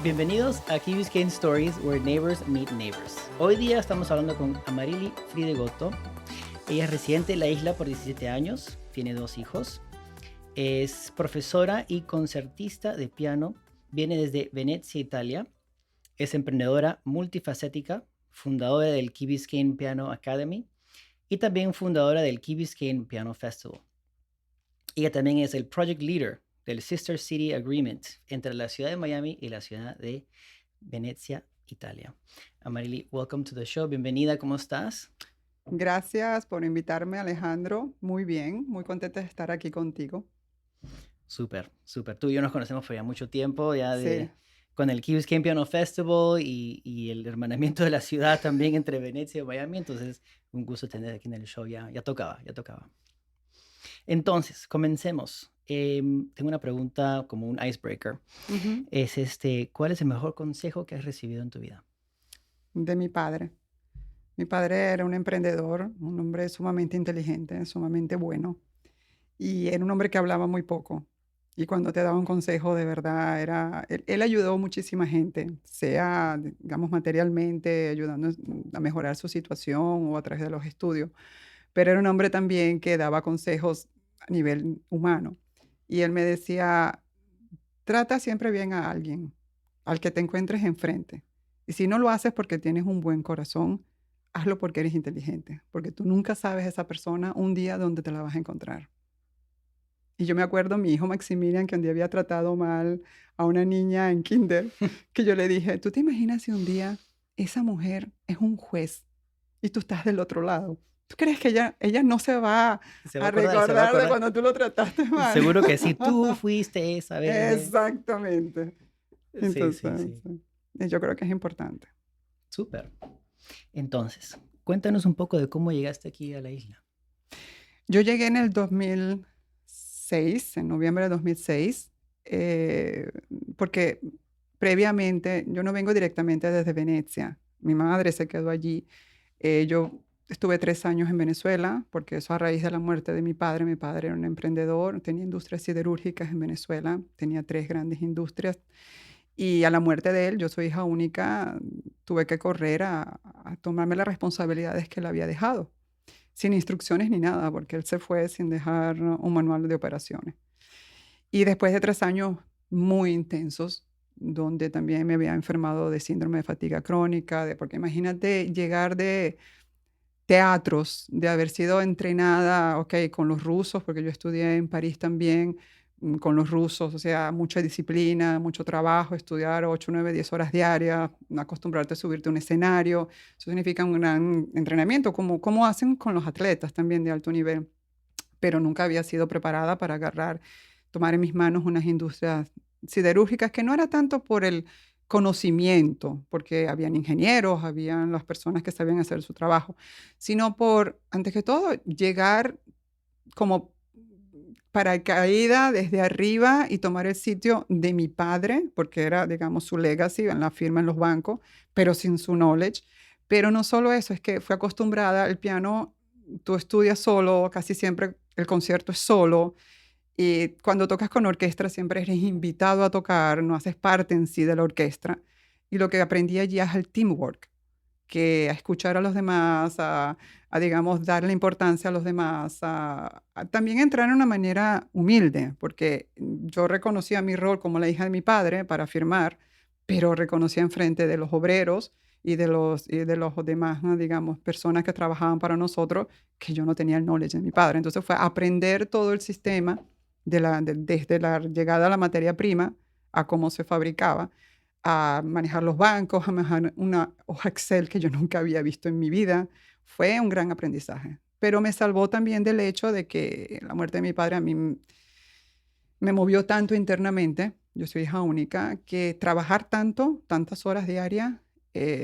Bienvenidos a Key Biscayne Stories, where neighbors meet neighbors. Hoy día estamos hablando con Amarili Fridegoto. Ella es residente de la isla por 17 años, tiene 2 hijos, es profesora y concertista de piano, viene desde Venecia, Italia, es emprendedora multifacética, fundadora del Key Biscayne Piano Academy y también fundadora del Key Biscayne Piano Festival. Ella también es el Project Leader del Sister City Agreement entre la ciudad de Miami y la ciudad de Venecia, Italia. Amarili, welcome to the show. Bienvenida, ¿cómo estás? Gracias por invitarme, Alejandro. Muy bien, muy contenta de estar aquí contigo. Súper, súper. Tú y yo nos conocemos por ya mucho tiempo, ya Sí, con el Key Biscayne Piano Festival y el hermanamiento de la ciudad también entre Venecia y Miami. Entonces, un gusto tener aquí en el show. Ya tocaba, ya tocaba. Entonces, comencemos. Tengo una pregunta como un icebreaker. ujú, Es ¿cuál es el mejor consejo que has recibido en tu vida? de mi padre. Mi padre era un emprendedor, un hombre sumamente inteligente, sumamente bueno. Y era un hombre que hablaba muy poco. Y cuando te daba un consejo, de verdad, él ayudó a muchísima gente, sea, digamos, materialmente, ayudando a mejorar su situación o a través de los estudios. Pero era un hombre también que daba consejos a nivel humano. Y él me decía, trata siempre bien a alguien, al que te encuentres enfrente. Y si no lo haces porque tienes un buen corazón, hazlo porque eres inteligente, porque tú nunca sabes esa persona un día dónde te la vas a encontrar. Y yo me acuerdo mi hijo Maximilian que un día había tratado mal a una niña en kinder, que yo le dije, ¿tú te imaginas si un día esa mujer es un juez y tú estás del otro lado? ¿Tú crees que ella no se va Se va a a acordar, se va a recordar de acordar. cuando tú lo trataste mal? Seguro que sí, tú fuiste esa vez. Exactamente. Sí, sí, Entonces, sí. yo creo que es importante. Súper. Entonces, cuéntanos un poco de cómo llegaste aquí a la isla. Yo llegué en el 2006, en noviembre de 2006, eh, porque previamente yo no vengo directamente desde Venecia. Mi madre se quedó allí. Yo estuve 3 años en Venezuela, porque eso a raíz de la muerte de mi padre. Mi padre era un emprendedor, tenía industrias siderúrgicas en Venezuela, tenía 3 grandes industrias. Y a la muerte de él, yo soy hija única, tuve que correr a tomarme las responsabilidades que él había dejado sin instrucciones ni nada, porque él se fue sin dejar un manual de operaciones. Y después de 3 años muy intensos, donde también me había enfermado de síndrome de fatiga crónica, porque imagínate llegar de teatros, de haber sido entrenada, ok, con los rusos, porque yo estudié en París también, con los rusos, o sea, mucha disciplina, mucho trabajo, estudiar 8, 9, 10 horas diarias, acostumbrarte a subirte a un escenario, eso significa un gran entrenamiento, como hacen con los atletas también de alto nivel, pero nunca había sido preparada para agarrar, tomar en mis manos unas industrias siderúrgicas que no era tanto por el conocimiento, porque habían ingenieros, habían las personas que sabían hacer su trabajo, sino por, antes que todo, llegar como paracaída desde arriba y tomar el sitio de mi padre, porque era, digamos, su legacy en la firma en los bancos, pero sin su knowledge. Pero no solo eso, es que fue acostumbrada al piano, tú estudias solo, casi siempre el concierto es solo, y cuando tocas con orquesta siempre eres invitado a tocar, no haces parte en sí de la orquesta. Y lo que aprendí allí es el teamwork, que a escuchar a los demás, digamos, darle importancia a los demás, a también entrar en una manera humilde, porque yo reconocía mi rol como la hija de mi padre para firmar, pero reconocía enfrente de los obreros y de los demás, ¿no? Digamos, personas que trabajaban para nosotros, que yo no tenía el knowledge de mi padre. Entonces fue aprender todo el sistema desde la llegada a la materia prima a cómo se fabricaba, a manejar los bancos, a manejar una hoja Excel que yo nunca había visto en mi vida. Fue un gran aprendizaje, pero me salvó también del hecho de que la muerte de mi padre a mí me movió tanto internamente, yo soy hija única, que trabajar tanto, tantas horas diarias,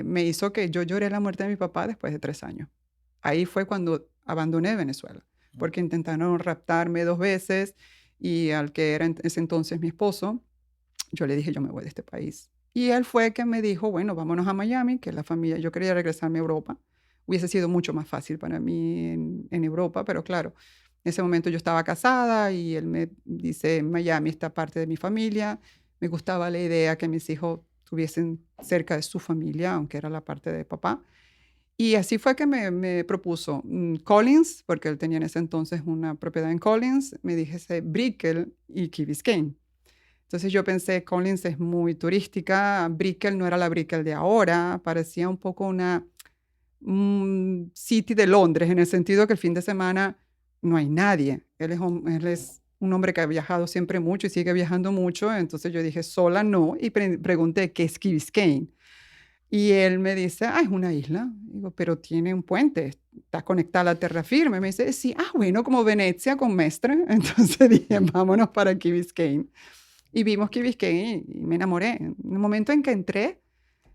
me hizo que yo lloré la muerte de mi papá después de 3 años. Ahí fue cuando abandoné Venezuela, porque intentaron raptarme 2 veces y al que era en ese entonces mi esposo, yo le dije, yo me voy de este país. Y él fue que me dijo, bueno, vámonos a Miami, que la familia, yo quería regresarme a Europa. Hubiese sido mucho más fácil para mí en Europa, pero claro, en ese momento yo estaba casada y él me dice, Miami está parte de mi familia. Me gustaba la idea que mis hijos estuviesen cerca de su familia, aunque era la parte de papá. Y así fue que me propuso Collins, porque él tenía en ese entonces una propiedad en Collins, me dijese Brickell y Key Biscayne. Entonces yo pensé, Collins es muy turística, Brickell no era la Brickell de ahora, parecía un poco una city de Londres, en el sentido que el fin de semana no hay nadie. Él es un hombre que ha viajado siempre mucho y sigue viajando mucho, entonces yo dije, sola no, y pregunté, ¿qué es Key Biscayne? Y él me dice, es una isla. Digo, pero tiene un puente, está conectada a la tierra firme. Me dice, sí, bueno, como Venecia con Mestre. Entonces dije, vámonos para Key Biscayne. Y vimos Key Biscayne y me enamoré. En el momento en que entré,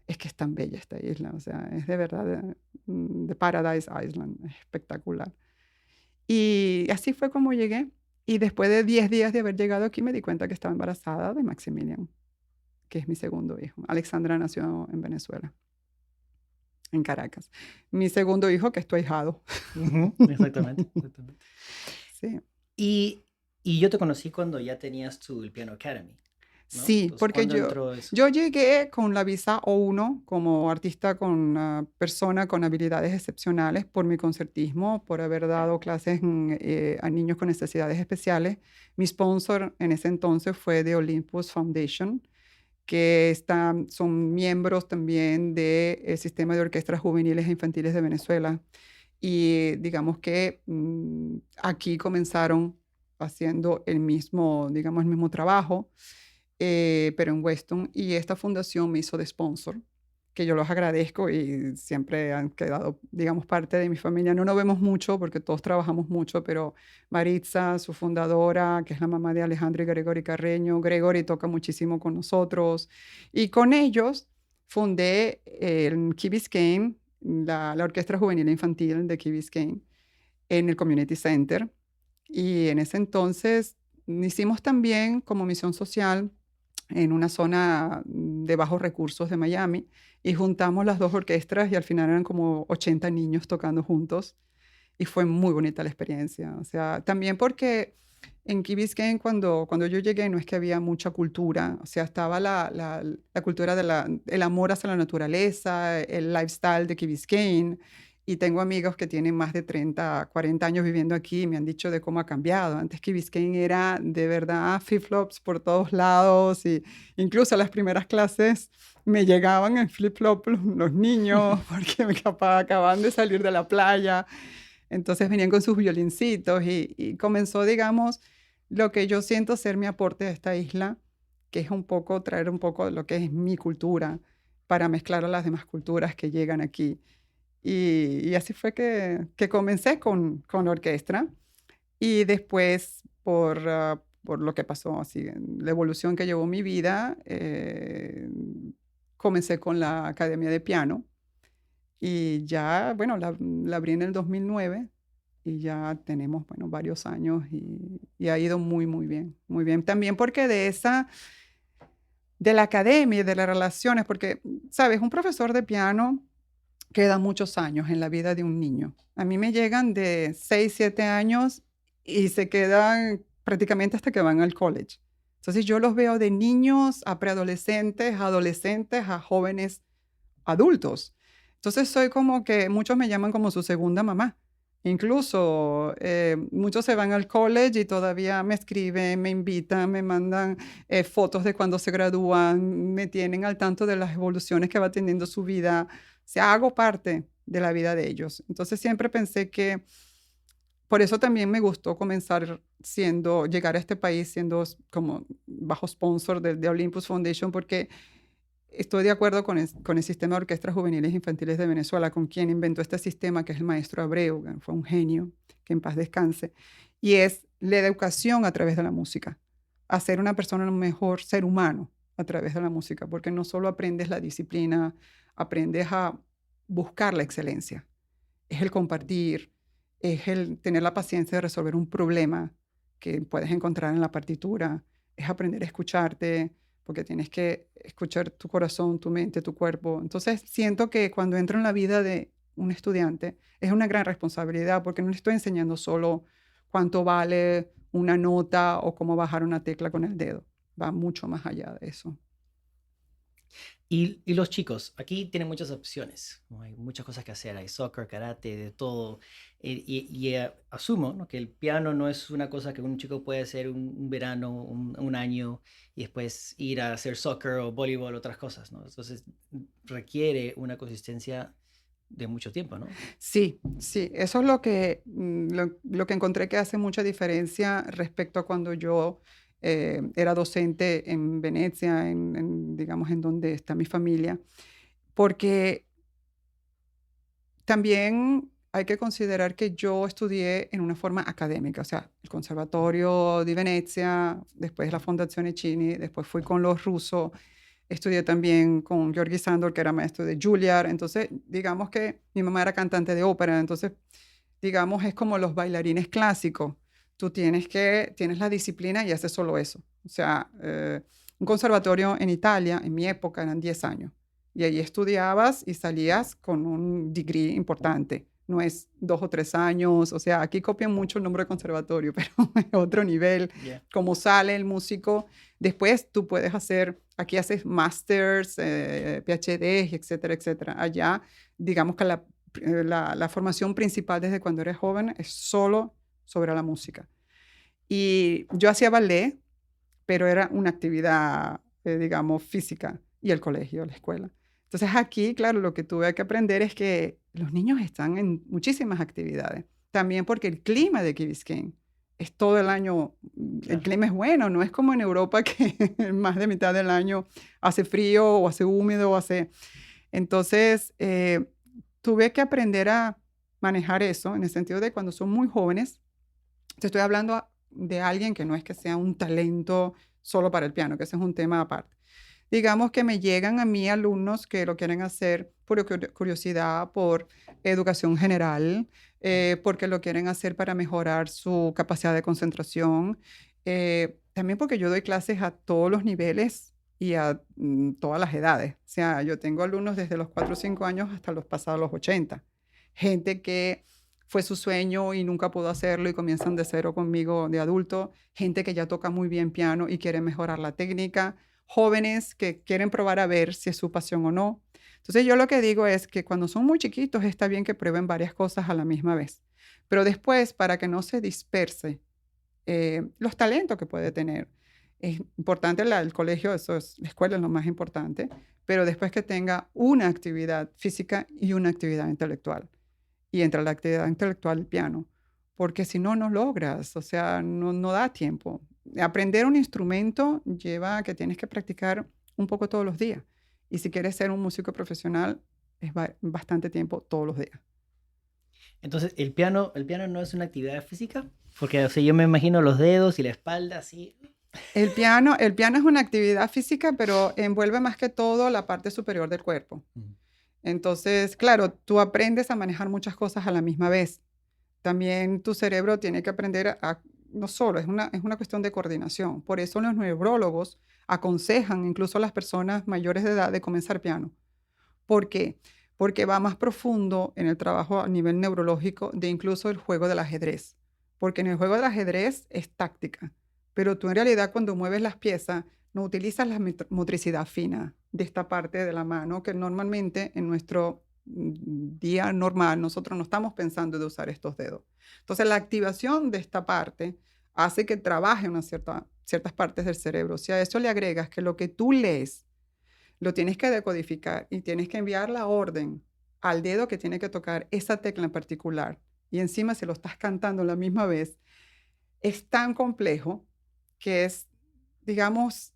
es que es tan bella esta isla. O sea, es de verdad de Paradise Island. Es espectacular. Y así fue como llegué. Y después de 10 días de haber llegado aquí, me di cuenta que estaba embarazada de Maximilian, que es mi segundo hijo. Alexandra nació en Venezuela, en Caracas. Mi segundo hijo, que es tu ahijado. Exactamente, exactamente. Sí. Y yo te conocí cuando ya tenías el Piano Academy, ¿no? Sí, Entonces, porque ¿cuándo entró eso? yo llegué con la visa O1 como artista, con una persona con habilidades excepcionales por mi concertismo, por haber dado clases a niños con necesidades especiales. Mi sponsor en ese entonces fue The Olympus Foundation, que son miembros también del Sistema de Orquestas Juveniles e Infantiles de Venezuela. Y digamos que aquí comenzaron haciendo digamos, el mismo trabajo, pero en Weston. Y esta fundación me hizo de sponsor, que yo los agradezco y siempre han quedado, digamos, parte de mi familia. No nos vemos mucho porque todos trabajamos mucho, pero Maritza, su fundadora, que es la mamá de Alejandro y Gregory Carreño, Gregory toca muchísimo con nosotros. Y con ellos fundé el Key Biscayne, la Orquesta Juvenil e Infantil de Key Biscayne, en el Community Center. Y en ese entonces hicimos también como misión social en una zona de bajos recursos de Miami y juntamos las dos orquestas y al final eran como 80 niños tocando juntos y fue muy bonita la experiencia. O sea, también porque en Key Biscayne cuando yo llegué no es que había mucha cultura, o sea, estaba la cultura el amor hacia la naturaleza, el lifestyle de Key Biscayne. Y tengo amigos que tienen más de 30, 40 años viviendo aquí y me han dicho de cómo ha cambiado. Antes Key Biscayne era de verdad flip-flops por todos lados y incluso a las primeras clases me llegaban en flip-flop los niños porque mi papá acababan de salir de la playa. Entonces venían con sus violincitos y comenzó, digamos, lo que yo siento ser mi aporte a esta isla, que es un poco traer un poco de lo que es mi cultura para mezclar a las demás culturas que llegan aquí. Y así fue que comencé con la orquesta y después por lo que pasó, así, la evolución que llevó mi vida, comencé con la Academia de Piano y ya, bueno, la abrí en el 2009 y ya tenemos, bueno, varios años y ha ido muy, muy bien, muy bien. También porque de la academia y de las relaciones, porque, sabes, un profesor de piano queda muchos años en la vida de un niño. A mí me llegan de 6, 7 años y se quedan prácticamente hasta que van al college. Entonces yo los veo de niños a preadolescentes, a adolescentes, a jóvenes adultos. Entonces soy como que muchos me llaman como su segunda mamá. Incluso muchos se van al college y todavía me escriben, me invitan, me mandan fotos de cuando se gradúan, me tienen al tanto de las evoluciones que va teniendo su vida. O sea, hago parte de la vida de ellos. Entonces siempre pensé que por eso también me gustó comenzar llegar a este país siendo como bajo sponsor de Olympus Foundation, porque estoy de acuerdo con el sistema de orquestas juveniles e infantiles de Venezuela, con quien inventó este sistema, que es el maestro Abreu, que fue un genio, que en paz descanse, y es la educación a través de la música, hacer una persona un mejor ser humano a través de la música, porque no solo aprendes la disciplina, aprendes a buscar la excelencia, es el compartir, es el tener la paciencia de resolver un problema que puedes encontrar en la partitura, es aprender a escucharte, porque tienes que escuchar tu corazón, tu mente, tu cuerpo. Entonces, siento que cuando entro en la vida de un estudiante es una gran responsabilidad porque no le estoy enseñando solo cuánto vale una nota o cómo bajar una tecla con el dedo. Va mucho más allá de eso. Y los chicos, aquí tienen muchas opciones, ¿no? Hay muchas cosas que hacer, hay soccer, karate, de todo. Asumo, ¿no?, que el piano no es una cosa que un chico puede hacer un verano, un año, y después ir a hacer soccer o voleibol, otras cosas, ¿no? Entonces requiere una consistencia de mucho tiempo, ¿no? Sí, sí, eso es lo que, lo que encontré que hace mucha diferencia respecto a cuando yo era docente en Venecia, digamos, en donde está mi familia, porque también hay que considerar que yo estudié en una forma académica, o sea, el Conservatorio de Venecia, después la Fondazione Cini, después fui con los rusos, estudié también con Georgi Sandor, que era maestro de Juilliard. Entonces, digamos que mi mamá era cantante de ópera, entonces, digamos, es como los bailarines clásicos. Tú tienes la disciplina y haces solo eso. O sea, un conservatorio en Italia, en mi época, eran 10 años. Y ahí estudiabas y salías con un degree importante. No es 2 o 3 años. O sea, aquí copian mucho el nombre de conservatorio, pero es otro nivel. Yeah. Como sale el músico. Después tú puedes hacer, aquí haces masters, PhDs, etcétera, etcétera. Allá, digamos que la formación principal desde cuando eres joven es solo sobre la música. Y yo hacía ballet, pero era una actividad, digamos, física, y el colegio, la escuela. Entonces aquí, claro, lo que tuve que aprender es que los niños están en muchísimas actividades. También porque el clima de Key Biscayne es todo el año, el Claro. clima es bueno, no es como en Europa que más de mitad del año hace frío o hace húmedo o hace... Entonces, tuve que aprender a manejar eso en el sentido de cuando son muy jóvenes. Te estoy hablando de alguien que no es que sea un talento solo para el piano, que ese es un tema aparte. Digamos que me llegan a mí alumnos que lo quieren hacer por curiosidad, por educación general, porque lo quieren hacer para mejorar su capacidad de concentración, también porque yo doy clases a todos los niveles y a todas las edades. O sea, yo tengo alumnos desde los 4 o 5 años hasta los pasados los 80. Gente que fue su sueño y nunca pudo hacerlo y comienzan de cero conmigo de adulto. Gente que ya toca muy bien piano y quiere mejorar la técnica. Jóvenes que quieren probar a ver si es su pasión o no. Entonces yo lo que digo es que cuando son muy chiquitos está bien que prueben varias cosas a la misma vez. Pero después, para que no se disperse los talentos que puede tener, es importante el colegio, eso es, la escuela es lo más importante, pero después que tenga una actividad física y una actividad intelectual. Y entre la actividad intelectual el piano, porque si no, no logras, o sea, no da tiempo. Aprender un instrumento lleva a que tienes que practicar un poco todos los días. Y si quieres ser un músico profesional, es bastante tiempo todos los días. Entonces, el piano no es una actividad física, porque, o sea, yo me imagino los dedos y la espalda así. El piano es una actividad física, pero envuelve más que todo la parte superior del cuerpo. Mm. Entonces, claro, tú aprendes a manejar muchas cosas a la misma vez. También tu cerebro tiene que aprender no solo, es una cuestión de coordinación. Por eso los neurólogos aconsejan incluso a las personas mayores de edad de comenzar piano. ¿Por qué? Porque va más profundo en el trabajo a nivel neurológico de incluso el juego del ajedrez. Porque en el juego del ajedrez es táctica, pero tú en realidad cuando mueves las piezas no utilizas la motricidad fina de esta parte de la mano que normalmente en nuestro día normal nosotros no estamos pensando de usar estos dedos. Entonces la activación de esta parte hace que trabaje ciertas partes del cerebro. Si a eso le agregas que lo que tú lees lo tienes que decodificar y tienes que enviar la orden al dedo que tiene que tocar esa tecla en particular. Y encima si lo estás cantando a la misma vez, es tan complejo que es, digamos,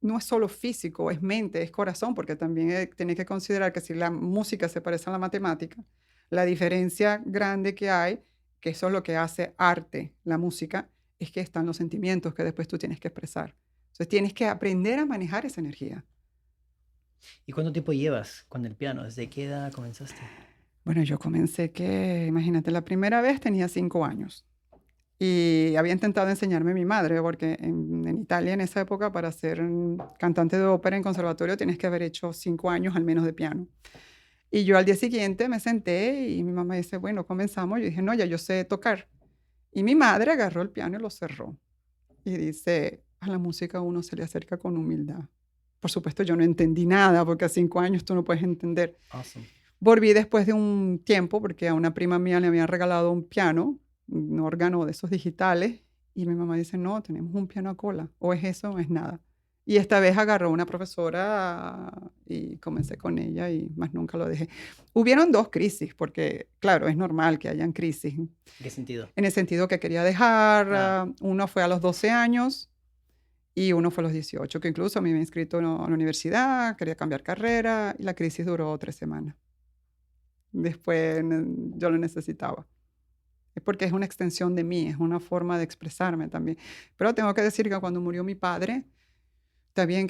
no es solo físico, es mente, es corazón, porque también tienes que considerar que si la música se parece a la matemática, la diferencia grande que hay, que eso es lo que hace arte, la música, es que están los sentimientos que después tú tienes que expresar. Entonces tienes que aprender a manejar esa energía. ¿Y cuánto tiempo llevas con el piano? ¿Desde qué edad comenzaste? Bueno, yo comencé imagínate, la primera vez tenía 5 años y había intentado enseñarme mi madre, porque en Italia en esa época para ser cantante de ópera en conservatorio tienes que haber hecho 5 años al menos de piano. Y yo al día siguiente me senté y mi mamá dice, bueno, comenzamos. Yo dije, no, ya yo sé tocar. Y mi madre agarró el piano y lo cerró. Y dice, a la música uno se le acerca con humildad, Por supuesto, yo no entendí nada, porque a 5 años tú no puedes entender. Awesome. Volví después de un tiempo, porque a una prima mía le habían regalado un piano, un órgano de esos digitales, y mi mamá dice, no, tenemos un piano a cola, o es eso o es nada. Y esta vez agarró una profesora y comencé con ella y más nunca lo dejé. Hubieron 2 crisis, porque claro, es normal que hayan crisis, ¿En qué sentido? en el sentido que quería dejar. Ah, Uno fue a los 12 años y uno fue a los 18, que incluso a mí me había inscrito a la universidad, quería cambiar carrera y la crisis duró 3 semanas. Después yo lo necesitaba. Es porque es una extensión de mí, es una forma de expresarme también. Pero tengo que decir que cuando murió mi padre, está bien,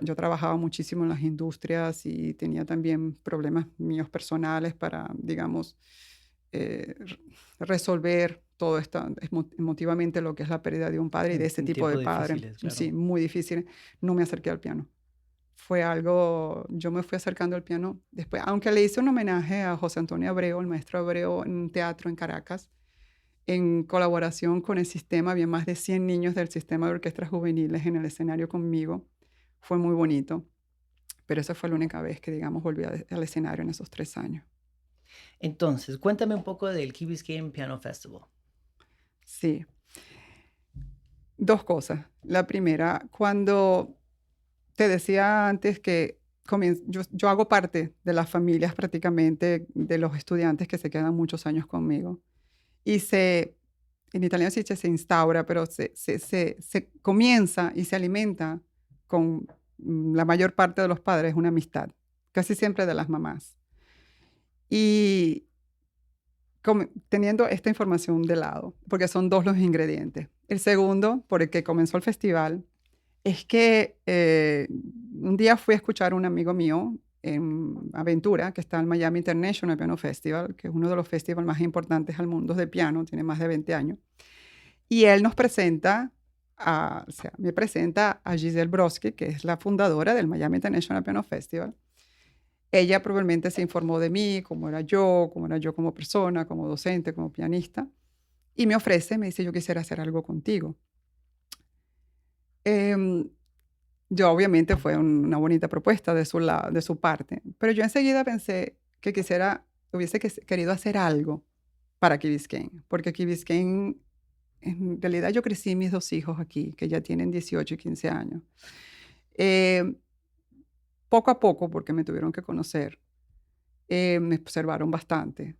yo trabajaba muchísimo en las industrias y tenía también problemas míos personales para, digamos, r resolver todo esto emotivamente lo que es la pérdida de un padre y de ese en tipo de tiempos padre. difíciles, claro. Sí, muy difícil. No me acerqué al piano. Fue algo, yo me fui acercando al piano después, aunque le hice un homenaje a José Antonio Abreu, el maestro Abreu, en un teatro en Caracas, en colaboración con el sistema, había más de 100 niños del sistema de orquestas juveniles en el escenario conmigo. Fue muy bonito, pero esa fue la única vez que, digamos, volví al escenario en esos 3 años. Entonces, cuéntame un poco del Key Biscayne Piano Festival. Sí, 2 cosas. La primera, cuando te decía antes que yo hago parte de las familias prácticamente de los estudiantes que se quedan muchos años conmigo. Y en italiano se dice se instaura, pero se comienza y se alimenta con la mayor parte de los padres una amistad, casi siempre de las mamás. Y teniendo esta información de lado, porque son 2 los ingredientes. El segundo, por el que comenzó el festival, es que un día fui a escuchar a un amigo mío en Aventura, que está en Miami International Piano Festival, que es uno de los festivales más importantes al mundo de piano, tiene más de 20 años. Y él nos presenta, o sea, me presenta a Giselle Brodsky, que es la fundadora del Miami International Piano Festival. Ella probablemente se informó de mí, cómo era yo como persona, como docente, como pianista, y me dice, yo quisiera hacer algo contigo. Em, yo obviamente fue una bonita propuesta de su parte, pero yo enseguida pensé que querido hacer algo para Key Biscayne, porque Key Biscayne, en realidad yo crecí mis 2 hijos aquí, que ya tienen 18 y 15 años. Eh, Poco a poco, porque me tuvieron que conocer, me observaron bastante,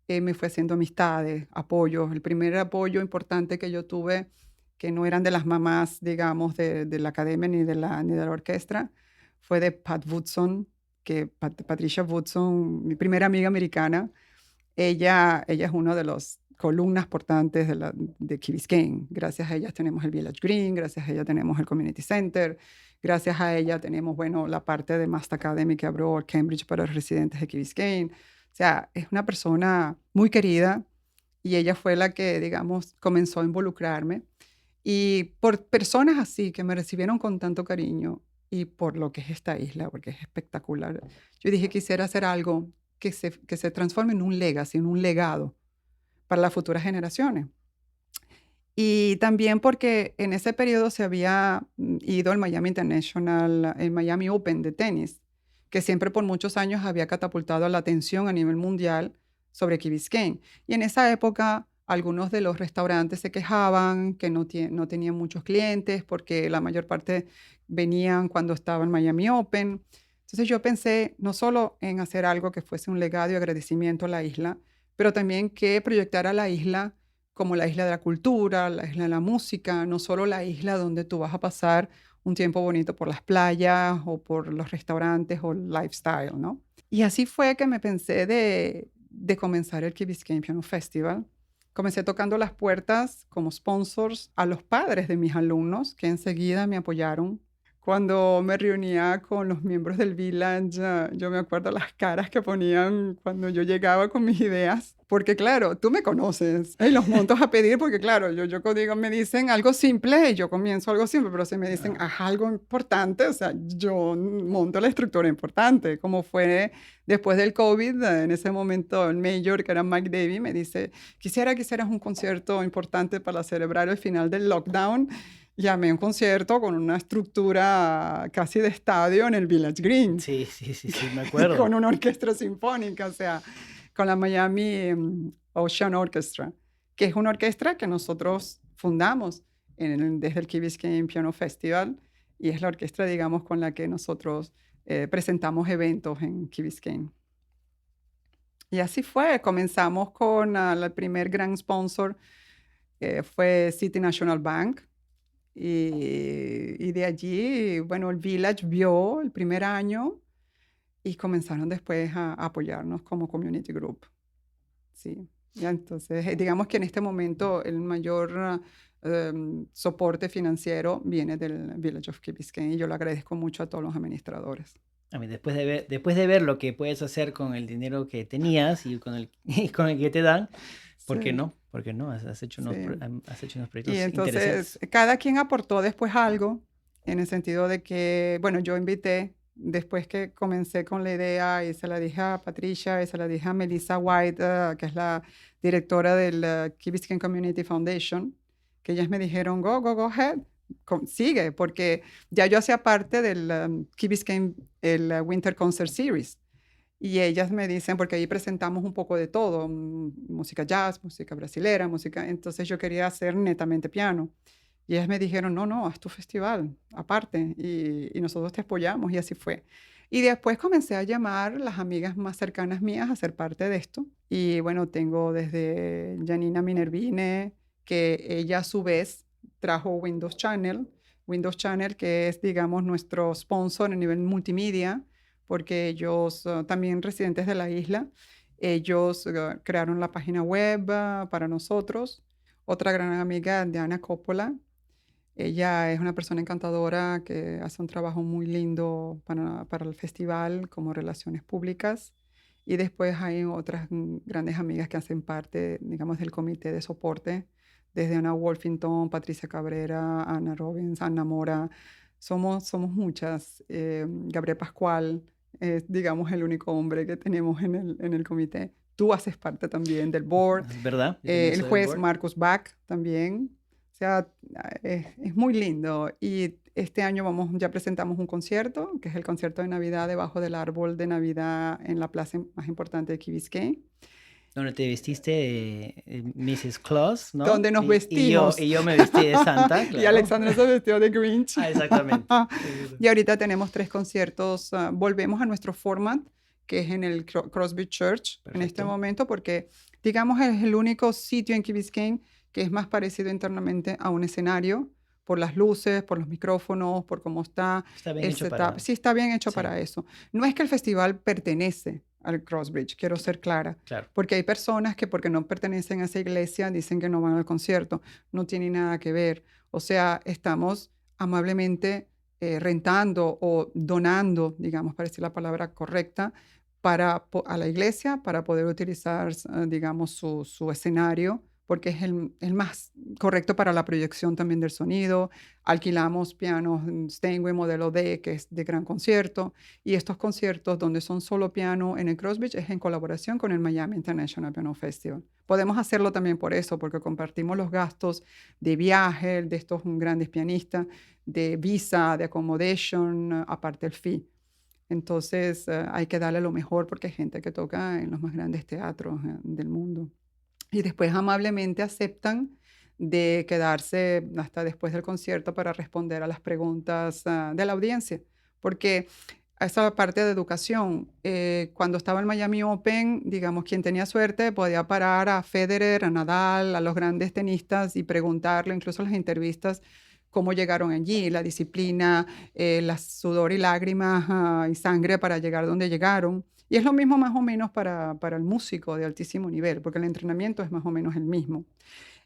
me fue haciendo amistades, apoyos. El primer apoyo importante que yo tuve, que no eran de las mamás, digamos, de la academia ni de la orquesta, fue de Pat Woodson, Patricia Woodson, mi primera amiga americana. Ella es una de las columnas portantes de Key Biscayne. Gracias a ella tenemos el Village Green, gracias a ella tenemos el Community Center, gracias a ella tenemos, bueno, la parte de Master Academy que abrió Cambridge para los residentes de Key Biscayne. O sea, es una persona muy querida y ella fue la que, digamos, comenzó a involucrarme. Y por personas así que me recibieron con tanto cariño y por lo que es esta isla, porque es espectacular, yo dije, quisiera hacer algo que se transforme en un legacy, en un legado para las futuras generaciones. Y también porque en ese periodo se había ido el Miami International, el Miami Open de tenis, que siempre por muchos años había catapultado la atención a nivel mundial sobre Key Biscayne. Y en esa época algunos de los restaurantes se quejaban que no tenían muchos clientes porque la mayor parte venían cuando estaba el Miami Open. Entonces yo pensé no solo en hacer algo que fuese un legado y agradecimiento a la isla, pero también que proyectara la isla como la isla de la cultura, la isla de la música, no solo la isla donde tú vas a pasar un tiempo bonito por las playas o por los restaurantes o el lifestyle, ¿no? Y así fue que me pensé de comenzar el Key Biscayne Piano Festival. Comencé tocando las puertas como sponsors a los padres de mis alumnos, que enseguida me apoyaron. Cuando me reunía con los miembros del Village, yo me acuerdo las caras que ponían cuando yo llegaba con mis ideas. Porque claro, tú me conoces y los montos a pedir porque claro, yo digo, me dicen algo simple y yo comienzo algo simple, pero si me dicen, haz algo importante, o sea, yo monto la estructura importante. Como fue después del COVID, en ese momento el mayor, que era Mike Davey, me dice, quisieras un concierto importante para celebrar el final del lockdown. llamé a un concierto con una estructura casi de estadio en el Village Green, Sí, sí, sí, sí, me acuerdo. con una orquesta sinfónica, o sea, con la Miami Ocean Orchestra, que es una orquesta que nosotros fundamos desde el Key Biscayne Piano Festival, y es la orquesta, digamos, con la que nosotros presentamos eventos en Key Biscayne. Y así fue, comenzamos con el primer gran sponsor, fue City National Bank, y de allí, bueno, el Village vio el primer año y comenzaron después a apoyarnos como community group. Sí, ya entonces, digamos que en este momento el mayor soporte financiero viene del Village of Key Biscayne y yo lo agradezco mucho a todos los administradores. A mí, después de ver lo que puedes hacer con el dinero que tenías y con y con el que te dan, ¿por qué Sí, no? ¿Por qué no? Has hecho sí. has hecho unos Y proyectos entonces interesantes. cada quien aportó después algo, en el sentido de que, bueno, yo invité, después que comencé con la idea y se la dije a Patricia y se la dije a Melissa White, que es la directora del Key Biscayne Community Foundation, que ellas me dijeron, go ahead, sigue, porque ya yo hacía parte del Key Biscayne, el Winter Concert Series. Y ellas me dicen, porque ahí presentamos un poco de todo, música jazz, música brasilera, música, entonces yo quería hacer netamente piano. Y ellas me dijeron, no, haz tu festival aparte y nosotros te apoyamos y así fue. Y después comencé a llamar las amigas más cercanas mías a ser parte de esto. Y bueno, tengo desde Janina Minervine, que ella a su vez trajo Windows Channel que es, digamos, nuestro sponsor a nivel multimedia porque ellos, también residentes de la isla, ellos crearon la página web para nosotros. Otra gran amiga, Diana Coppola, ella es una persona encantadora que hace un trabajo muy lindo para el festival como relaciones públicas. Y después hay otras grandes amigas que hacen parte, digamos, del comité de soporte, desde Ana Wolfington, Patricia Cabrera, Ana Robbins, Ana Mora. Somos muchas. Gabriel Pascual es, digamos, el único hombre que tenemos en el comité. Tú haces parte también del board. ¿Es verdad? Yo también El soy del juez board. Marcus Bach también. O sea, es muy lindo. Y este año ya presentamos un concierto, que es el concierto de Navidad debajo del árbol de Navidad en la plaza más importante de Key Biscayne, Donde te vestiste de Mrs. Claus, ¿no? donde nos vestimos. Y yo me vestí de Santa, Y claro. Alexandra se vestió de Grinch. Ah, exactamente. Y ahorita tenemos 3 conciertos. Volvemos a nuestro format, que es en el Crosby Church en este Perfecto. momento, porque, digamos, es el único sitio en Key Biscayne que es más parecido internamente a un escenario, por las luces, por los micrófonos, por cómo está Está bien el hecho setup. para... Sí, está bien hecho Sí, para eso. No es que el festival pertenece al Crossbridge, quiero ser clara, claro. porque hay personas que porque no pertenecen a esa iglesia dicen que no van al concierto. No tiene nada que ver. O sea, estamos amablemente rentando o donando, digamos, para decir la palabra correcta, a la iglesia para poder utilizar, digamos, su escenario, porque es el más correcto para la proyección también del sonido. Alquilamos pianos Steinway modelo D, que es de gran concierto, y estos conciertos donde son solo piano en el Crossbridge es en colaboración con el Miami International Piano Festival. Podemos hacerlo también por eso, porque compartimos los gastos de viaje de estos grandes pianistas, de visa, de accommodation, aparte el fee. Entonces hay que darle lo mejor porque hay gente que toca en los más grandes teatros del mundo. Y después amablemente aceptan de quedarse hasta después del concierto para responder a las preguntas de la audiencia. Porque esa parte de educación, cuando estaba el Miami Open, digamos, quien tenía suerte podía parar a Federer, a Nadal, a los grandes tenistas y preguntarle, incluso en las entrevistas, cómo llegaron allí, la disciplina, la sudor y lágrimas y sangre para llegar donde llegaron. Y es lo mismo más o menos para el músico de altísimo nivel, porque el entrenamiento es más o menos el mismo.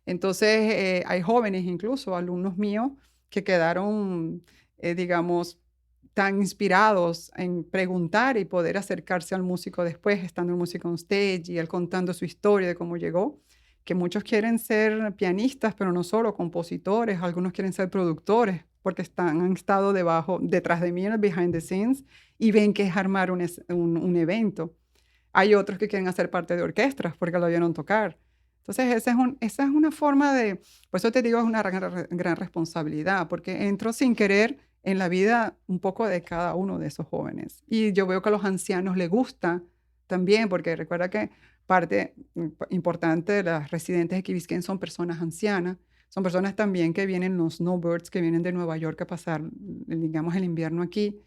Entonces, hay jóvenes, incluso alumnos míos, que quedaron, digamos, tan inspirados en preguntar y poder acercarse al músico después, estando el músico on stage y él contando su historia de cómo llegó, que muchos quieren ser pianistas, pero no solo compositores, algunos quieren ser productores, porque han estado detrás de mí en el behind the scenes y ven que es armar un evento. Hay otros que quieren hacer parte de orquestas porque lo vieron tocar. Entonces, esa es una forma de, por eso te digo, es una gran responsabilidad, porque entro sin querer en la vida un poco de cada uno de esos jóvenes. Y yo veo que a los ancianos les gusta también, porque recuerda que parte importante de las residentes de Key Biscayne son personas ancianas, son personas también que vienen, los snowbirds, que vienen de Nueva York a pasar, digamos, el invierno aquí.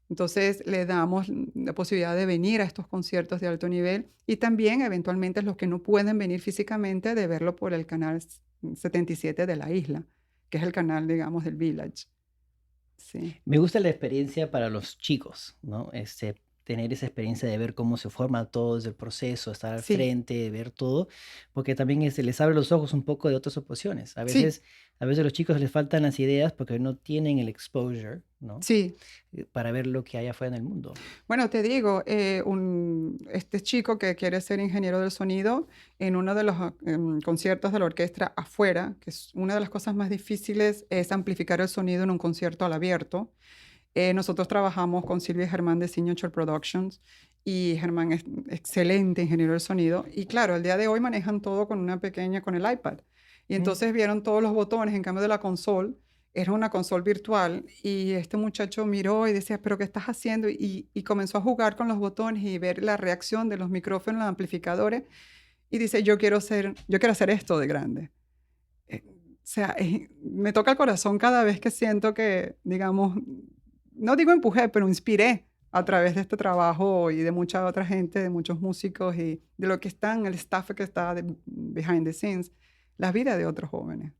Entonces, le damos la posibilidad de venir a estos conciertos de alto nivel y también, eventualmente, los que no pueden venir físicamente, de verlo por el canal 77 de la isla, que es el canal, digamos, del Village. Sí. Me gusta la experiencia para los chicos, ¿no? Tener esa experiencia de ver cómo se forma todo desde el proceso, estar al Sí, frente, ver todo, porque también les abre los ojos un poco de otras opciones. sí, A veces a los chicos les faltan las ideas porque no tienen el exposure, ¿no? sí. Para ver lo que hay afuera en el mundo. Bueno, te digo, este chico que quiere ser ingeniero del sonido, en uno de los conciertos de la orquesta afuera, que es una de las cosas más difíciles, es amplificar el sonido en un concierto al abierto. Nosotros trabajamos con Silvia y Germán de Signature Productions y Germán es excelente ingeniero del sonido. Y claro, el día de hoy manejan todo con el iPad. Y Mm. entonces vieron todos los botones, en cambio de la consola, era una consola virtual. Y este muchacho miró y decía, ¿pero qué estás haciendo? Y comenzó a jugar con los botones y ver la reacción de los micrófonos, los amplificadores. Y dice, yo quiero hacer esto de grande. O sea, me toca el corazón cada vez que siento que, digamos, no digo empujé, pero inspiré a través de este trabajo y de mucha otra gente, de muchos músicos y de lo que están, el staff que está behind the scenes, la vida de otros jóvenes.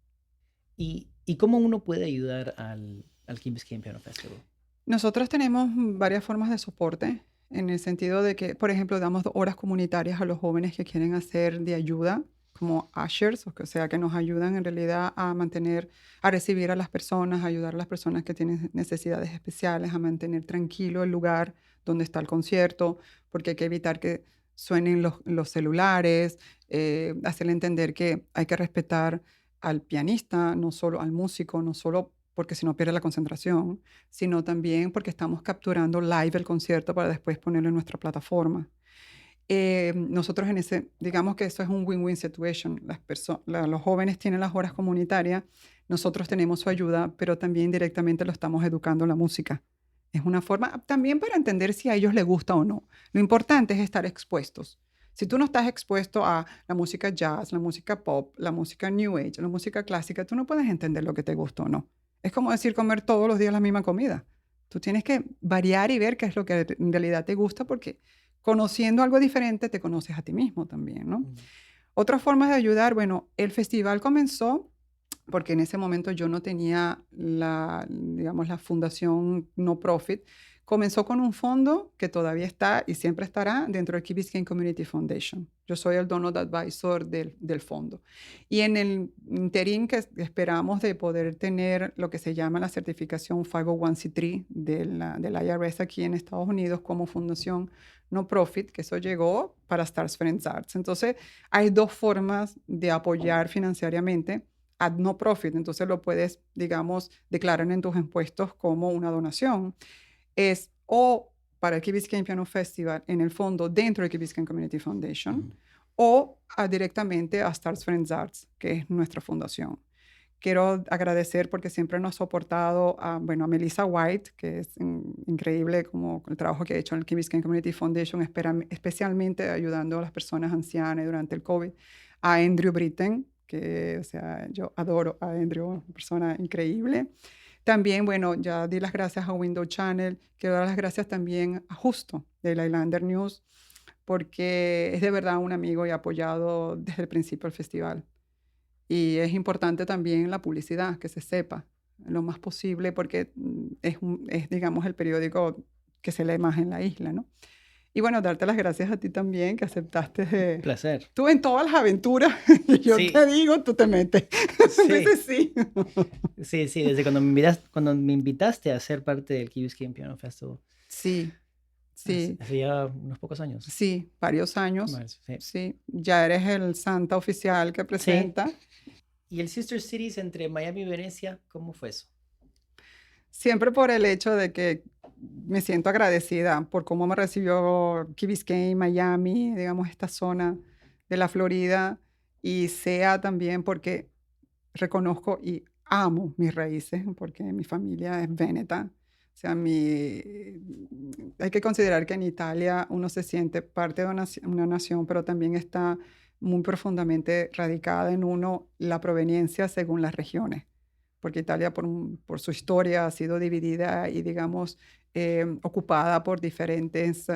¿Y cómo uno puede ayudar al Key Biscayne Piano Festival? Nosotros tenemos varias formas de soporte, en el sentido de que, por ejemplo, damos horas comunitarias a los jóvenes que quieren hacer de ayuda, como ushers, o sea, que nos ayudan en realidad a mantener, a recibir a las personas, a ayudar a las personas que tienen necesidades especiales, a mantener tranquilo el lugar donde está el concierto, porque hay que evitar que suenen los celulares, hacerle entender que hay que respetar al pianista, no solo al músico, no solo porque si no pierde la concentración, sino también porque estamos capturando live el concierto para después ponerlo en nuestra plataforma. Nosotros digamos que eso es un win-win situation. Los jóvenes tienen las horas comunitarias, nosotros tenemos su ayuda, pero también directamente lo estamos educando en la música. Es una forma también para entender si a ellos les gusta o no. Lo importante es estar expuestos. Si tú no estás expuesto a la música jazz, la música pop, la música new age, la música clásica, tú no puedes entender lo que te gusta o no. Es como decir comer todos los días la misma comida. Tú tienes que variar y ver qué es lo que en realidad te gusta porque conociendo algo diferente te conoces a ti mismo también, ¿no? Mm. Otras formas de ayudar, bueno, el festival comenzó porque en ese momento yo no tenía digamos, la fundación no profit. Comenzó con un fondo que todavía está y siempre estará dentro del Key Biscayne Community Foundation. Yo soy el donor advisor del fondo. Y en el interín que esperamos de poder tener lo que se llama la certificación 501c3 del IRS aquí en Estados Unidos como fundación no profit, que eso llegó para Stars Friends Arts. Entonces, hay dos formas de apoyar financieramente ad no profit. Entonces, lo puedes, digamos, declarar en tus impuestos como una donación. Es o para el Key Biscayne Piano Festival en el fondo dentro del Key Biscayne Community Foundation o directamente a Stars Friends Arts, que es nuestra fundación. Quiero agradecer porque siempre nos ha soportado bueno, a Melissa White, que es increíble como el trabajo que ha hecho en el Key Biscayne Community Foundation, especialmente ayudando a las personas ancianas durante el COVID, a Andrew Britten, que, o sea, yo adoro a Andrew, una persona increíble. También, bueno, ya di las gracias a Window Channel. Quiero dar las gracias también a Justo de la Islander News, porque es de verdad un amigo y ha apoyado desde el principio el festival. Y es importante también la publicidad, que se sepa lo más posible, porque es, digamos, el periódico que se lee más en la isla, ¿no? Y bueno, darte las gracias a ti también, que aceptaste Un placer. Tú en todas las aventuras, yo Sí, te digo, tú te metes. A sí, veces sí. sí, desde cuando me invitaste a ser parte del Key Biscayne Piano Festival, Sí, sí, hace ya unos pocos años. sí, varios años. Sí. Sí, ya eres el Santa oficial que Sí. presenta. ¿Y el Sister Cities entre Miami y Venecia, cómo fue eso? Siempre por el hecho de que me siento agradecida por cómo me recibió Key Biscayne, Miami, digamos, esta zona de la Florida. y sea también porque reconozco y amo mis raíces, porque mi familia es veneta. O sea, hay que considerar que en Italia uno se siente parte de una nación, pero también está muy profundamente radicada en uno la proveniencia según las regiones, porque Italia por su historia ha sido dividida y, digamos, ocupada por diferentes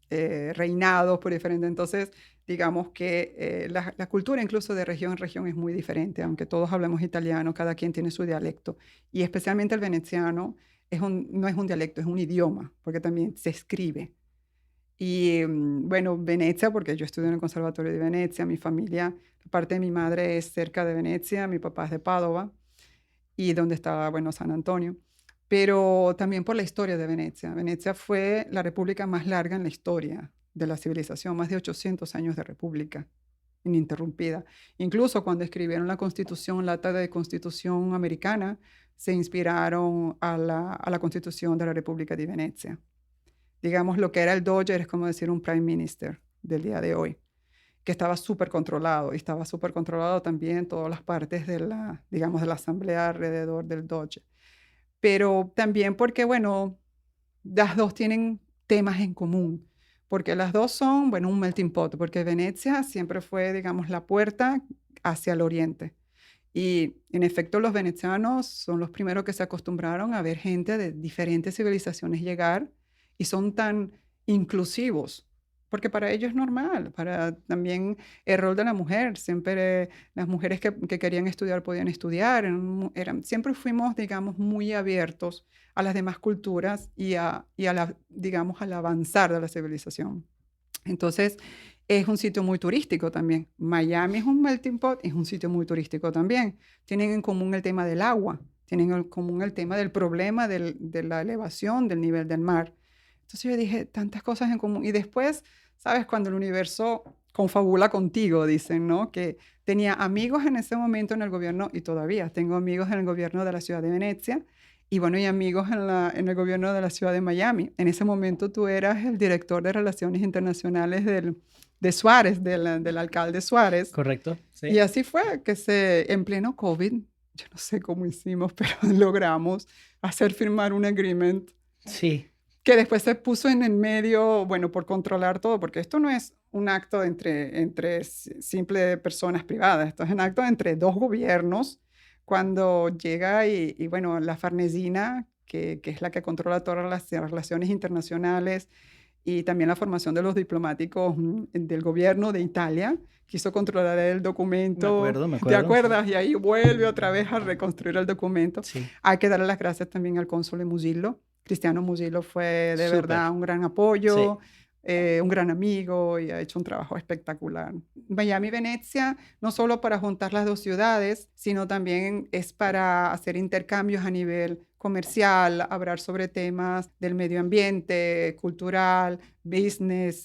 reinados, por diferentes. Entonces, digamos que la cultura incluso de región en región es muy diferente, aunque todos hablemos italiano, cada quien tiene su dialecto. Y especialmente el veneciano no es un dialecto, es un idioma, porque también se escribe. Y bueno, Venecia, porque yo estudié en el Conservatorio de Venecia, mi familia, parte de mi madre es cerca de Venecia, mi papá es de Padova, y donde está, bueno, San Antonio. Pero también por la historia de Venecia. Venecia fue la república más larga en la historia de la civilización, más de 800 años de república ininterrumpida. Incluso cuando escribieron la Constitución, la acta de Constitución americana, se inspiraron a la Constitución de la República de Venecia. Digamos, lo que era el Doge es como decir un Prime Minister del día de hoy, que estaba súper controlado y estaba súper controlado también todas las partes de la, digamos, de la asamblea alrededor del Doge. Pero también porque, bueno, las dos tienen temas en común, porque las dos son, bueno, un melting pot, porque Venecia siempre fue, digamos, la puerta hacia el oriente. Y en efecto, los venecianos son los primeros que se acostumbraron a ver gente de diferentes civilizaciones llegar y son tan inclusivos, porque para ellos es normal, para también el rol de la mujer, siempre las mujeres que querían estudiar podían estudiar, siempre fuimos, digamos, muy abiertos a las demás culturas digamos, al avanzar de la civilización. Entonces, es un sitio muy turístico también. Miami es un melting pot, es un sitio muy turístico también. Tienen en común el tema del agua, tienen en común el tema del problema de la elevación del nivel del mar. Entonces yo dije, tantas cosas en común. Y después, ¿sabes? Cuando el universo confabula contigo, dicen, ¿no? Que tenía amigos en ese momento en el gobierno, y todavía tengo amigos en el gobierno de la ciudad de Venecia, y bueno, y amigos en el gobierno de la ciudad de Miami. En ese momento tú eras el director de Relaciones Internacionales de Suárez, del alcalde Suárez. Correcto, Y sí. así fue que en pleno COVID, yo no sé cómo hicimos, pero logramos hacer firmar un agreement Sí, que después se puso en el medio, bueno, por controlar todo, porque esto no es un acto entre simples personas privadas, esto es un acto entre dos gobiernos, cuando llega bueno, la Farnesina, que es la que controla todas las relaciones internacionales y también la formación de los diplomáticos del gobierno de Italia, quiso controlar el documento, me ¿te acuerdo, sí. acuerdas? Y ahí vuelve otra vez a reconstruir el documento. Sí, Hay que darle las gracias también al cónsul Musillo. Cristiano Musillo fue de súper. verdad un gran Sí, apoyo, un gran amigo y ha hecho un trabajo espectacular. Miami y Venecia, no solo para juntar las dos ciudades, sino también es para hacer intercambios a nivel comercial, hablar sobre temas del medio ambiente, cultural, business,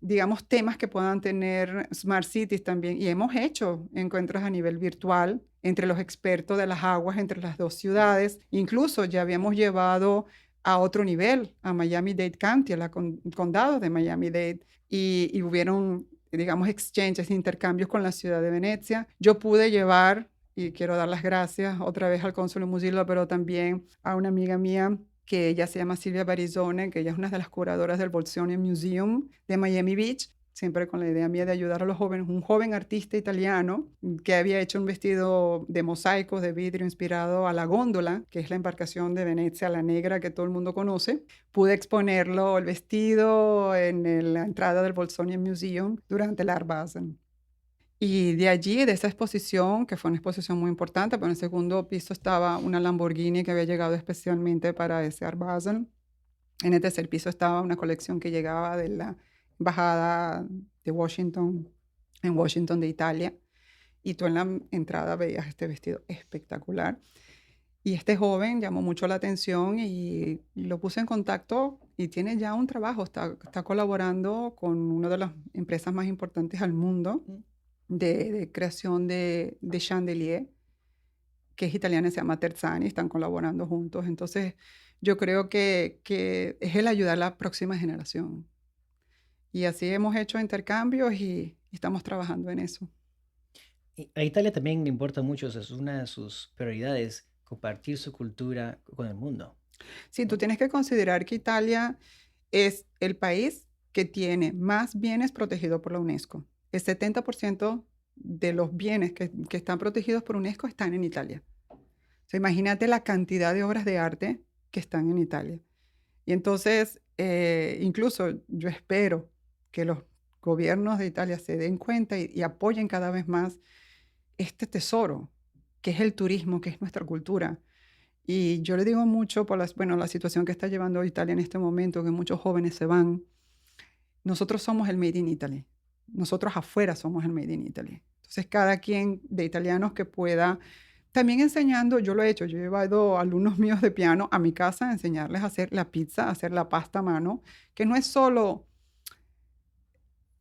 digamos temas que puedan tener smart cities también. Y hemos hecho encuentros a nivel virtual entre los expertos de las aguas entre las dos ciudades. Incluso ya habíamos llevado a otro nivel a Miami-Dade County, a la condado de Miami-Dade, y hubieron, digamos, exchanges, intercambios con la ciudad de Venecia. Yo pude llevar, y quiero dar las gracias otra vez al cónsul Musillo, pero también a una amiga mía que ella se llama Silvia Barizone, que ella es una de las curadoras del Bolsonian Museum de Miami Beach, siempre con la idea mía de ayudar a los jóvenes, un joven artista italiano que había hecho un vestido de mosaicos de vidrio inspirado a la góndola, que es la embarcación de Venecia, la negra que todo el mundo conoce. Pude exponerlo, el vestido, la entrada del Bolsonian Museum durante el Art Basel. Y de allí, de esa exposición, que fue una exposición muy importante, pero en el segundo piso estaba una Lamborghini que había llegado especialmente para ese Art Basel. En el tercer piso estaba una colección que llegaba de la embajada de Washington, en Washington de Italia. Y tú en la entrada veías este vestido espectacular. Y este joven llamó mucho la atención y lo puse en contacto y tiene ya un trabajo, está colaborando con una de las empresas más importantes al mundo de creación de chandelier, que es italiana, se llama Terzani, están colaborando juntos. Entonces, yo creo que es el ayudar a la próxima generación. Y así hemos hecho intercambios y estamos trabajando en eso. A Italia también le importa mucho, o sea, es una de sus prioridades, compartir su cultura con el mundo, Sí, tú ¿no? tienes que considerar que Italia es el país que tiene más bienes protegidos por la UNESCO. El 70% de los bienes que están protegidos por UNESCO están en Italia. O sea, imagínate la cantidad de obras de arte que están en Italia. Y entonces, incluso yo espero que los gobiernos de Italia se den cuenta y apoyen cada vez más este tesoro, que es el turismo, que es nuestra cultura. Y yo le digo mucho por bueno, la situación que está llevando Italia en este momento, que muchos jóvenes se van. Nosotros somos el Made in Italy. Nosotros afuera somos el Made in Italy. Entonces, cada quien de italianos que pueda, también enseñando, yo lo he hecho, yo he llevado alumnos míos de piano a mi casa a enseñarles a hacer la pizza, a hacer la pasta a mano, que no es solo,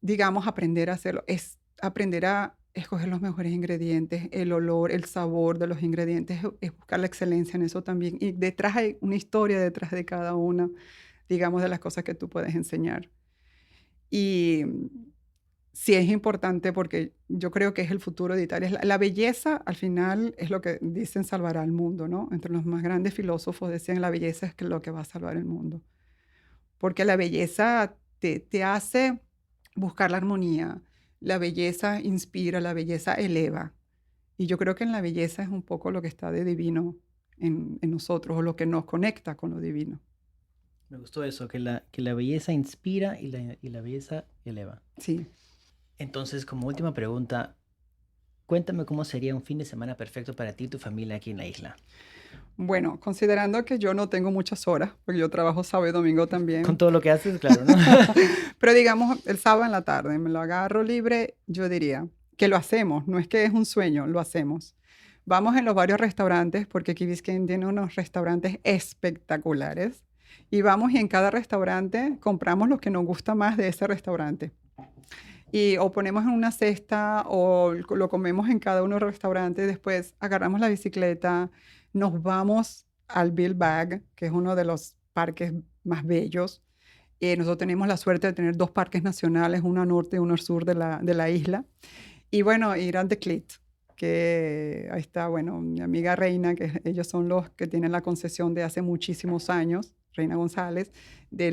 digamos, aprender a hacerlo, es aprender a escoger los mejores ingredientes, el olor, el sabor de los ingredientes, es buscar la excelencia en eso también. Y detrás hay una historia detrás de cada una, digamos, de las cosas que tú puedes enseñar. Y sí es importante porque yo creo que es el futuro de Italia. La belleza, al final, es lo que dicen salvará al mundo, ¿no? Entre los más grandes filósofos decían la belleza es lo que va a salvar el mundo. Porque la belleza te hace buscar la armonía, la belleza inspira, la belleza eleva. Y yo creo que en la belleza es un poco lo que está de divino en nosotros, o lo que nos conecta con lo divino. Me gustó eso, que la belleza inspira y la belleza eleva. Sí. Entonces, como última pregunta, cuéntame cómo sería un fin de semana perfecto para ti y tu familia aquí en la isla. Bueno, considerando que yo no tengo muchas horas, porque yo trabajo sábado y domingo Con también, todo lo que haces, claro, ¿no? pero digamos el sábado en la tarde me lo agarro libre, yo diría que lo hacemos, no es que es un sueño, lo hacemos. Vamos en los varios restaurantes, porque Key Biscayne tiene unos restaurantes espectaculares, y vamos y en cada restaurante compramos lo que nos gusta más de ese restaurante. Y o ponemos en una cesta o lo comemos en cada uno de los restaurantes, después agarramos la bicicleta, nos vamos al Bilbag, que es uno de los parques más bellos. Nosotros tenemos la suerte de tener dos parques nacionales, uno al norte y uno al sur de la isla. Y bueno, ir a The Clit, que ahí está, bueno, mi amiga Reina, que ellos son los que tienen la concesión de hace muchísimos años, Reina González, de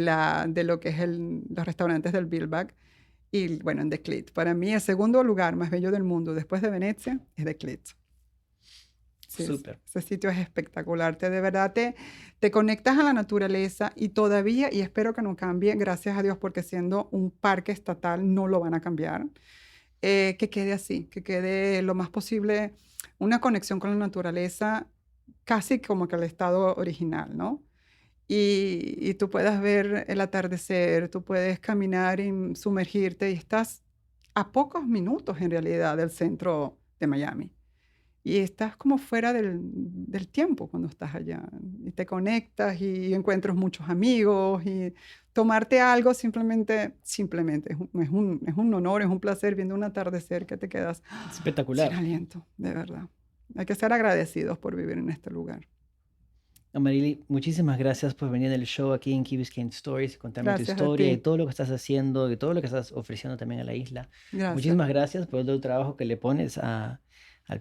lo que es los restaurantes del Bilbag. Y bueno, en The Clit. Para mí, el segundo lugar más bello del mundo después de Venecia es The Clit. Sí, Súper. ese sitio es espectacular. De verdad te conectas a la naturaleza y todavía, y espero que no cambie, gracias a Dios, porque siendo un parque estatal no lo van a cambiar, que quede así, que quede lo más posible una conexión con la naturaleza, casi como que el estado original, ¿no? Y tú puedas ver el atardecer, tú puedes caminar y sumergirte y estás a pocos minutos en realidad del centro de Miami. Y estás como fuera del tiempo cuando estás allá. Y te conectas y encuentras muchos amigos y tomarte algo simplemente es un honor, es un placer viendo un atardecer que te quedas sin Espectacular. aliento, de verdad. Hay que ser agradecidos por vivir en este lugar. Amarili, muchísimas gracias por venir al show aquí en Key Biscayne Stories y contarme tu Gracias a historia y ti. todo lo que estás haciendo y todo lo que estás ofreciendo también a la isla. Gracias. Muchísimas gracias por todo el trabajo que le pones al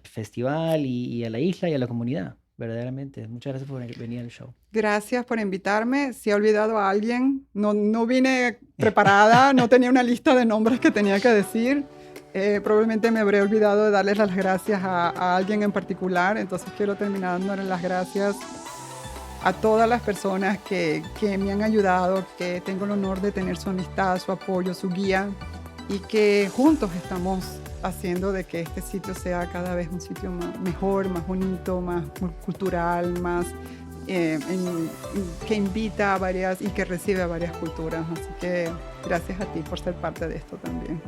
festival y a la isla y a la comunidad, verdaderamente. Muchas gracias por venir al show. Gracias por invitarme. Si he olvidado a alguien, no vine preparada, no tenía una lista de nombres que tenía que decir. Probablemente me habré olvidado de darles las gracias a alguien en particular, entonces quiero terminar dándole las gracias a todas las personas que me han ayudado, que tengo el honor de tener su amistad, su apoyo, su guía, y que juntos estamos haciendo de que este sitio sea cada vez un sitio mejor, más bonito, más cultural, más que invita a varias y que recibe a varias culturas. Así que gracias a ti por ser parte de esto también.